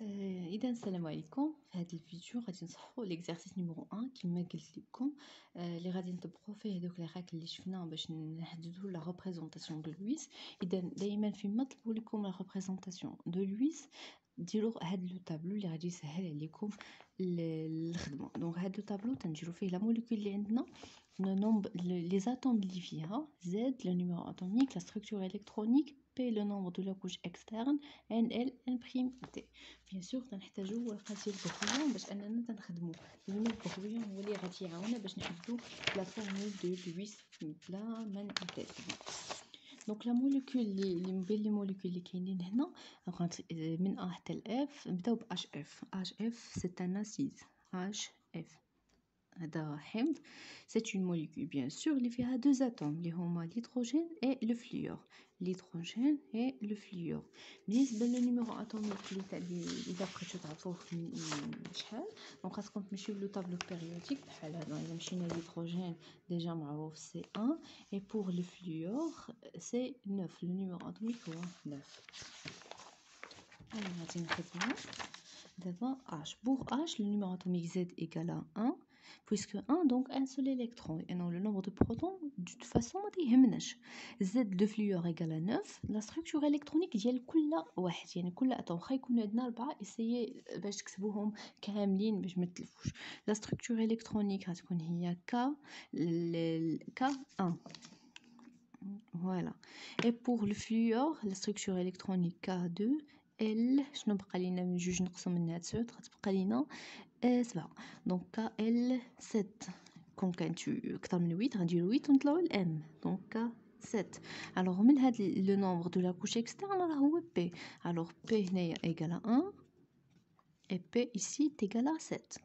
إذا السلام عليكم. في هذا الفيديو غادي نصححوا l'exercice numéro 1 كما قلت لكم. اللي غادي نطبقوا فيه هذوك لي راك اللي شفنا باش نحددوا لا ريبريزونطاسيون دو لويس. اذا دائما فيما طلبوا لكم لا ريبريزونطاسيون دو لويس ديروا هذا لو طابلو اللي غادي يسهل عليكم الخدمه. دونك هذا لو طابلو تنديروا فيه لا موليكول اللي عندنا، le nombre, les atomes اللي فيها Z le numéro atomique, la structure électronique, P le nombre de la couche externe, NL N'T. Bien sûr تنحتاجوا ورقه ديال البغبيون باش اننا تنخدموا، لان البغبيون هو اللي غادي يعاوننا باش نحددوا لا فورمول دو لويس بلا ما نتعلموا. دونك لا موليكول اللي بين لي موليكول اللي كاينين هنا من A حتى ل F نبداو ب HF. HF c'est un acide. HF هذا حمض. C'est une molécule bien sûr اللي فيها deux atomes اللي هما l'hydrogène et le fluor. L'hydrogène et le fluor. بالنسبه للنيميرو اتوميك اللي اذا بغيتو تعرفوه شحال، دونك خاصكم تمشيو لو طابلو بيريوديك بحال هذا. الا مشينا للهيدروجين ديجا معروف سي 1 et pour le fluor c'est 9. le numéro atomique هو 9. غادي نخدمو دابا H. Pour H, le numéro atomique Z égale à 1, puisque 1, donc un seul électron. Et non, le nombre de protons, de toute façon, Z de fluor égale à 9. La structure électronique ديال كل واحد، يعني كل اتوم غيكون عندنا 4. essayez باش تكتبوهم كاملين باش ما تلفوش. La structure électronique غتكون هي K1. Voilà. Et pour le fluor, la structure électronique K2. L شنو بقى لينا من جوج نقصوا منها 9 غتبقى لينا 7. دونك كا ال 7 كون كانت اكثر من 8 غنديرو 8 ونطلعوا الام. دونك كا 7. الوغ من هاد لو نومبر دو لا كوش اكسترن راه هو بي. الوغ بي هنايا ايغال 1 et P ici est égal à 7.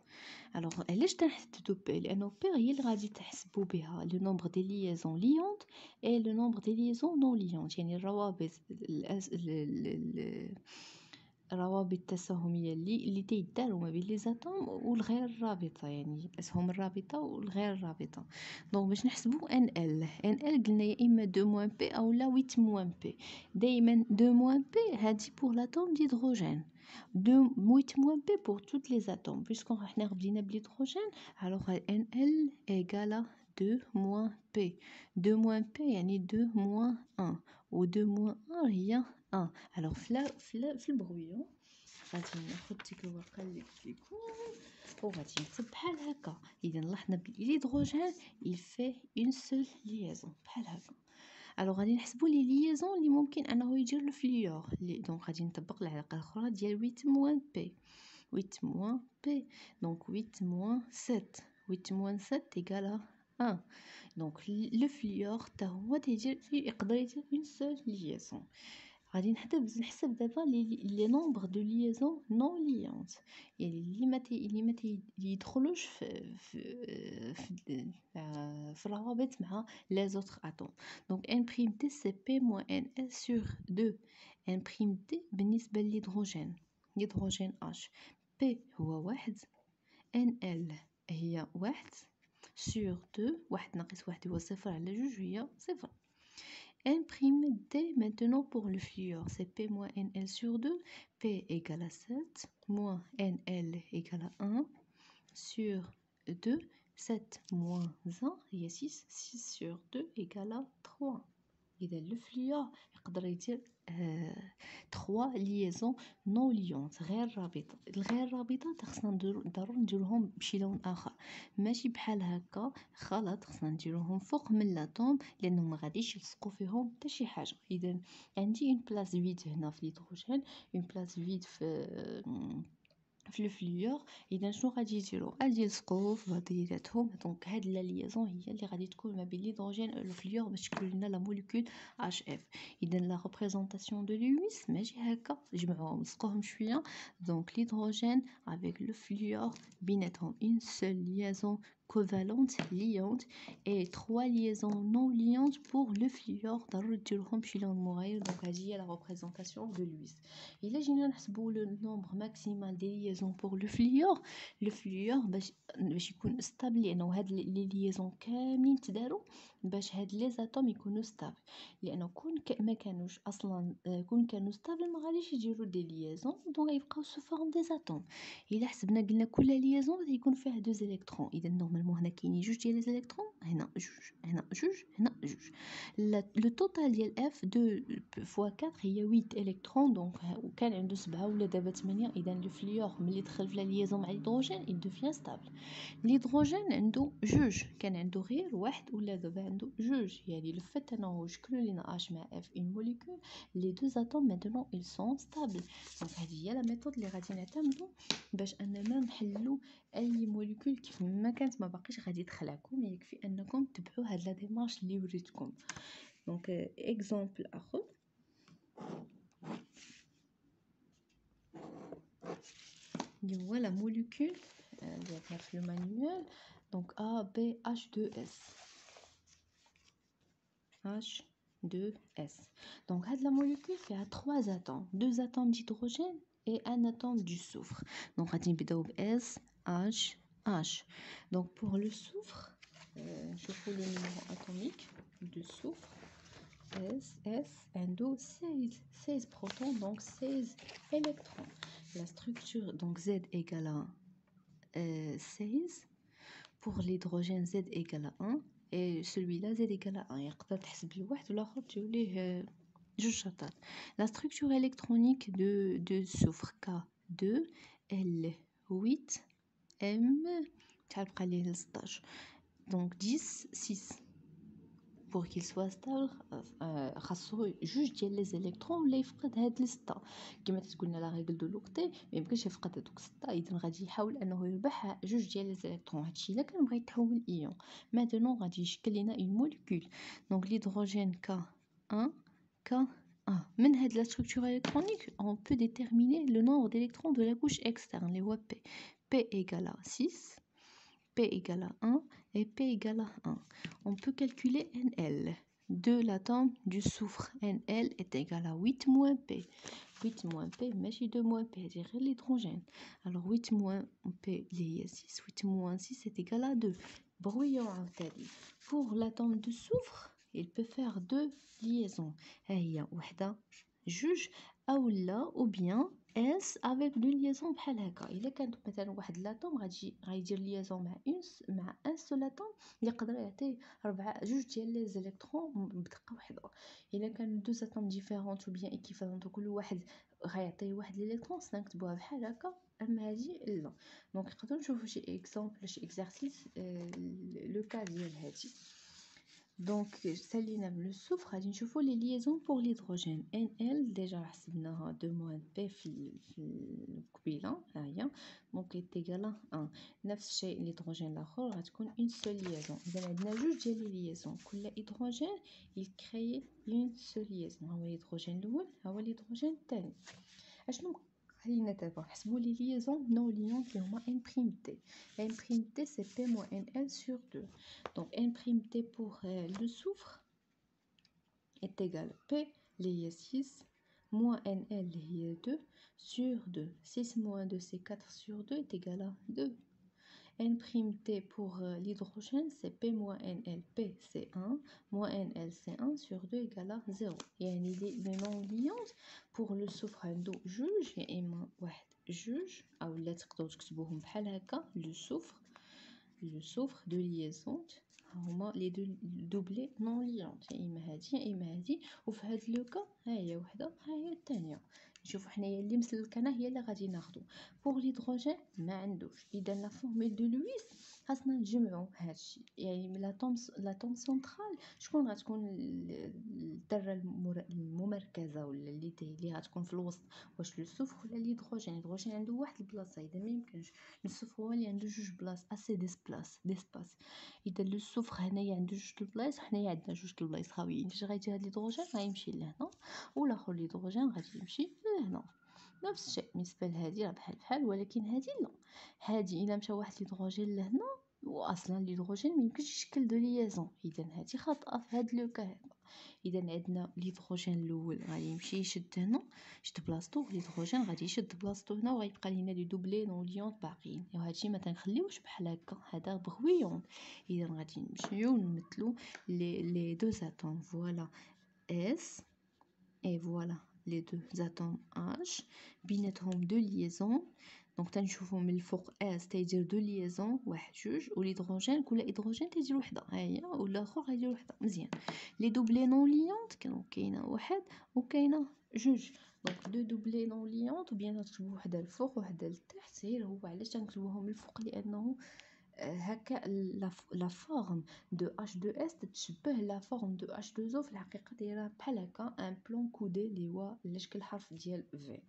Alors, علاش تنحددو P؟ لأنه P هي اللي غادي تحسبوا بها le nombre des liaisons liantes et le nombre des liaisons non liantes. يعني الروابط الروابط التساهمية اللي تيداروا ما بين لي زاتوم والغير الرابطة، يعني الأسهم الرابطة والغير الرابطة. دونك باش نحسبوا NL قلنا يا إما 2 P أو لا 8 P. دايما 2 P هادي pour l'atome d'hydrogène. 8 P pour toutes les atomes. Puisqu'on a بدينا بالhydrogène, alors NL égale à 2 P. 2 P يعني 2 1. و 2 1 هي 1. alors في البغويون غادي ناخذ ديك الورقه اللي قلت لكم وغادي نكتب بحال هكا. اذا لاحظنا بلي الهيدروجين il fait une seule liaison بحال هكا. الوغ غادي نحسبوا لي ليزون اللي ممكن انه يدير لو فليور. دونك غادي نطبق العلاقه الاخرى ديال 8 بي. 8 بي دونك 8 7. 8 7 ايغال 1. دونك لو فليور حتى هو يقدر يدير اون سول ليزون. غادي نحسب دابا لي نومبر دو ليزون نون ليونت، يعني اللي ما يدخلوش في الروابط مع les autres atomes. donc N'T c'est P moins NL sur 2. N'T بالنسبة للهيدروجين H P هو 1 NL هي 1 sur 2. 1 ناقص 1 هو 0 على 2 هي 0. N'T maintenant pour le fluor, c'est P moins NL sur 2. P égale à 7 moins NL égale à 1 sur 2. 7 moins 1 هي 6. 6 sur 2 égale à 3. إذا le fluor يقدر يدير 3 liaisons non liantes غير رابطة. الغير رابطة خصنا ضروري نديروهم بشي لون آخر، ماشي بحال هكا غلط. خصنا نديروهم فوق من لاتوم لأنهم ما غاديش يلصقوا فيهم حتى شي حاجة. إذا عندي اون بلاص فيد هنا في الهيدروجين، اون بلاص فيد في الفليور. اذا شنو غادي يديروا؟ غادي يلصقوه في بعضياتهم. دونك هاد لا ليزون هي اللي غادي تكون ما بين الهيدروجين والفليور باش تكون لنا لا موليكول HF. اذا لا ريبريزونطاسيون دو لويس ماشي هكا، جمعوهم لصقوهم شويه. دونك الهيدروجين avec le fluor بيناتهم une seule liaison covalente liante et 3 liaisons non liantes pour le fluor. ضروري ديروهم بشي لون مغاير. دونك هذه هي لا ريبريزونطاسيون دو لويس. الا جينا نحسبوا لو نومبر ماكسيمال دي liaisons pour le fluor باش يكون ستابل، لانه هاد لي liaisons كاملين تداروا. باش هاد لي زاتوم يكونوا ستابل، لانه ما كانوش اصلا كون كانوا ستابل ما غاديش يديروا دي ليزون، دونك يبقاو سو فورم دي زاتوم. الا حسبنا قلنا كل ليزون غادي يكون فيها دوز الكترون، اذا نورمالمون هنا كاينين جوج ديال لي الكترون، هنا جوج، هنا جوج، هنا جوج. لو توتال ديال اف 2 فوا 4 هي 8 الكترون، دونك وكان عنده 7 ولا دابا 8، اذا لو فليور ملي دخل في لا ليزون مع الهيدروجين il devient stable. الهيدروجين عنده جوج، كان عنده غير واحد ولا دابا عنده جوج، يعني لو فات انه شكلوا لينا اش مع اف اون موليكول لي دو اتوم مانتونون ils sont stables. دونك هذه هي لا ميثود اللي غادي نعتمدوا باش اننا نحلوا اي موليكول كيف ما كانت. ما باقيش غادي تخلعكم، يكفي انكم تبعوا هاد لا ديمارش اللي وريتكم. دونك اكزامبل اخر، هو لا موليكول اللي في المانيوال. Donc A, B, H2S. H2S. Donc, la molécule fait 3 atomes. 2 atomes d'hydrogène et 1 atome du soufre. Donc, on va S, H, H. Donc, pour le soufre, je fais le numéro atomique du soufre. S, S, endo 16 protons, donc 16 électrons. La structure, donc Z égale à 16. Pour l'hydrogène Z égale à 1 et celui-là Z égale à 1. يقدر تحسب لي واحد والآخر تجيو ليه جوج شطات. La structure électronique de soufre K2 L8 M تعال بقى ليه 16. Donc 10 6. Pour qu'il soit stable خاصو جوج ديال لي زيليكترون ولا يفقد هاد الستة كما تقولنا لا ريغل دو لوكتي، ما يمكنش يفقد هذوك الستة، اذا غادي يحاول انه يربح جوج ديال لي زيليكترون. هادشي الا كان بغا يتحول ايون. ماتونون غادي يشكل لنا اون موليكول. دونك l'hydrogène K1 K1. من هاد لا ستركتور الكترونيك on peut déterminer le nombre d'électrons de la couche externe اللي هو P. P égale à 6, P égale à 1 et P égale à 1. On peut calculer NL de l'atome du soufre. NL est égal à 8 moins P. 8 moins P, mais 2 moins P, c'est l'hydrogène. Alors 8 moins P, il y a 6. 8 moins 6 est égal à 2. Brouillon en fait. Pour l'atome de soufre, il peut faire 2 liaisons. Il y a juge ou bien S avec 2 liaisons بحال هكا. الا كانت مثلا واحد لاتوم غادي يدير ليزون مع ان سول اتوم اللي يقدر يعطي جوج ديال لي زيليكترون بدقه واحده. الا كانوا دو اتوم ديفيرونت و بيان ايكيفالونت كل واحد غيعطي واحد ليليكترون نكتبوها بحال هكا. اما هذه لا. دونك نقدروا نشوفوا شي اكزامبل شي اكزرسيس لو كا ديال هذه. Donc, سالينا من السوفر غادي نشوفوا لي ليزون بور ليدروجين. NL ديجا حسبناها 2 موان بي في القبيله ها هي، دونك ايتيغال 1. نفس الشيء الهيدروجين الاخر غتكون اون سول ليزون. اذا عندنا جوج ديال لي ليزون، كل هيدروجين يكري اون سول ليزون. ها هو الهيدروجين الاول، ها هو الهيدروجين الثاني. اشنو خلينا دابا نحسبوا لي ليزون نون ليونت اللي هما ان بريم تي. ان بريم تي سي بي موان ان ال سور 2. Donc n prime t pour le soufre est égal à P اللي هي 6 moins NL اللي هي 2 sur 2. 6 moins 2 c'est 4 sur 2 est égal à 2. N prime t pour l'hydrogène c'est P moins NL. P c'est 1 moins NL c'est 1 sur 2 égale à 0. يعني les non-liants pour le soufre عنده جوج، يا اما واحد جوج اولا تقدروا تكتبوهم بحال هكا le soufre de liaison هما لي دو دوبلي نون ليونت، يا اما هادي يا اما هادي. وفي هاد لوكا ها هي وحده ها هي الثانيه. نشوفوا حنايا اللي مسلكنا هي اللي غادي ناخذ. بوغ ليدروجين ما عندوش، اذا لا فورمول دو لويس خاصنا نجمعوا هادشي. يعني لاتوم سنترال شكون غتكون الذره الممركزه ولا اللي غتكون في الوسط؟ واش لو سوفر ولا الهيدروجين؟ الهيدروجين عنده واحد البلاصه، اذا ما يمكنش. لو سوفر هو اللي عنده جوج بلاص اسي ديسباس. اذا لو سوفر هنايا عنده جوج البلايص، حنايا عندنا جوج البلايص خاويين. فاش غيجي هاد الهيدروجين غيمشي لهنا والاخر الهيدروجين غادي يمشي لهنا. نفس الشيء بالنسبه لهذه راه بحال ولكن هذه لا. هذه الا مشى واحد الهيدروجين لهنا واصلا الهيدروجين ما يمكنش يشكل دو ليزون، اذا هذه خاطئه في هذا لو كا هذا. اذا عندنا الهيدروجين الاول غادي يمشي يشد هنا، يشد بلاصتو، الهيدروجين غادي يشد بلاصتو هنا، وغيبقى لينا دي دوبلي نون ليون باقيين. وهادشي ما تنخليوش بحال هكا، هذا بغويون. اذا غادي نمشيو نمثلو لي دو اتوم. فوالا اس et voilà les deux atomes H بيناتهم دو ليزون. دونك تنشوفو من الفوق اس تيدير دو ليزون، واحد جوج، والهيدروجين كل هيدروجين تيدير وحده، ها هي، والاخر غيدير وحده. مزيان. لي دوبلي نون ليونت كاينه واحد وكاينه جوج. دونك دو دوبلي نون ليونت وبيان نكتبو وحده الفوق وحده لتحت. غير هو علاش تنكتبوهم الفوق؟ لانه هكا لا فورم دو H2S تتشبه لا فورم دو H2O. في الحقيقه دايره بحال هكا ان بلون كودي اللي هو على شكل حرف ديال V.